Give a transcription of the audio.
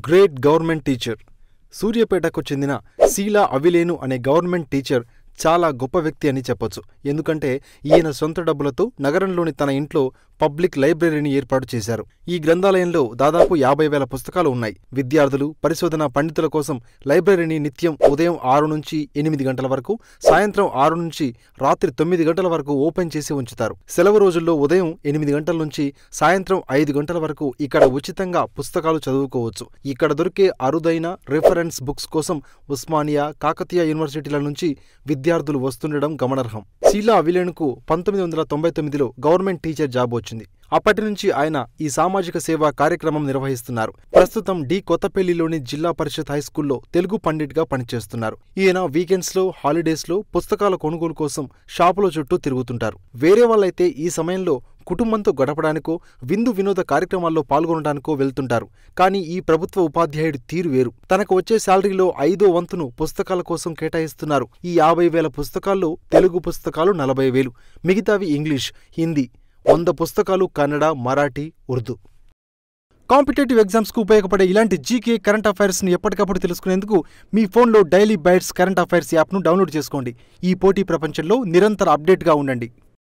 Great government teacher. సూర్యాపేటకు చెందిన శీలా అవిలేను అనే government teacher చాలా గొప్ప వ్యక్తి అని చెప్పొచ్చు. ఎందుకంటే ఈయన సొంత డబ్బులతో నగరంలోని తన ఇంట్లో పబ్లిక్ లైబ్రరీని ఏర్పాటు చేశారు. ఈ గ్రంథాలయంలో దాదాపు 50,000 పుస్తకాలు ఉన్నాయి. విద్యార్థులు, పరిశోధన పండితుల కోసం లైబ్రరీని నిత్యం ఉదయం 6 నుంచి 8 గంటల వరకు, సాయంత్రం 6 నుంచి రాత్రి 9 గంటల వరకు ఓపెన్ చేసి ఉంచుతారు. సెలవు రోజుల్లో ఉదయం 8 గంటల నుంచి సాయంత్రం 5 గంటల వరకు ఇక్కడ ఉచితంగా పుస్తకాలు చదువుకోవచ్చు. ఇక్కడ దొరికే అరుదైన రిఫరెన్స్ బుక్స్ కోసం ఉస్మానియా, కాకతీయ యూనివర్సిటీల నుంచి విద్యార్థులు వస్తుండడం గమనార్హం. శీలా అవిలేనుకు 1999లో గవర్నమెంట్ టీచర్ జాబ్ వచ్చింది. అప్పటి నుంచి ఆయన ఈ సామాజిక సేవా కార్యక్రమం నిర్వహిస్తున్నారు. ప్రస్తుతం కొత్తపల్లిలోని జిల్లా పరిషత్ హైస్కూల్లో తెలుగు పండిట్గా పనిచేస్తున్నారు. ఈయన వీకెండ్స్లో, హాలిడేస్లో పుస్తకాల కొనుగోలు కోసం షాపుల చుట్టూ తిరుగుతుంటారు. వేరే వాళ్ళైతే ఈ సమయంలో కుటుంబంతో గడపడానికో, విందు వినోద కార్యక్రమాల్లో పాల్గొనడానికో వెళ్తుంటారు. కానీ ఈ ప్రభుత్వ ఉపాధ్యాయుడి తీరు వేరు. తనకు వచ్చే శాలరీలో 5వ వంతును పుస్తకాల కోసం కేటాయిస్తున్నారు. ఈ 50,000 పుస్తకాల్లో తెలుగు పుస్తకాలు 40,000, మిగతావి ఇంగ్లీష్, హిందీ, 100 పుస్తకాలు కన్నడ, మరాఠీ, ఉర్దూ. కాంపిటేటివ్ ఎగ్జామ్స్కు ఉపయోగపడే ఇలాంటి జీకే, కరెంట్ అఫైర్స్ని ఎప్పటికప్పుడు తెలుసుకునేందుకు మీ ఫోన్లో డైలీ బైట్స్ కరెంట్ అఫైర్స్ యాప్ను డౌన్లోడ్ చేసుకోండి. ఈ పోటీ ప్రపంచంలో నిరంతర అప్డేట్గా ఉండండి.